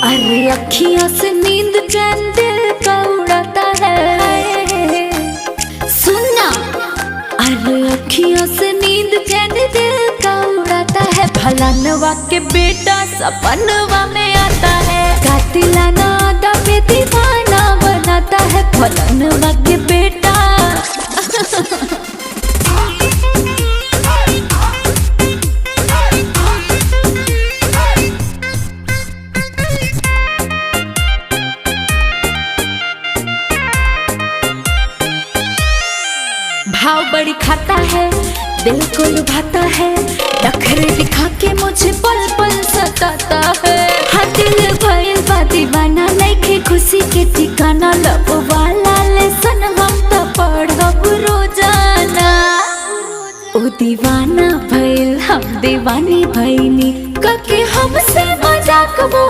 अरे अखियों से नींद चैन दिल का उड़ाता है। सुनना, अरे अखियों से नींद चैन दिल का उड़ाता है। फलानवा के बेटा सपनवा में आता है। कातिलाना अदा पे दीवाना बनाता है। फलानवा के बेटा भाव बड़ी खाता है, दिल को लुभाता है। नखरे दिखा के मुझे पल पल सताता है। हाँ दिल भइल बा दीवाना, नइखे खुशी के ठिकाना। लब वाला लेसन हम तो पढ़ब रोजाना। ओ दीवाना भइल हम दीवानी भइनी, कके हमसे मजाक वो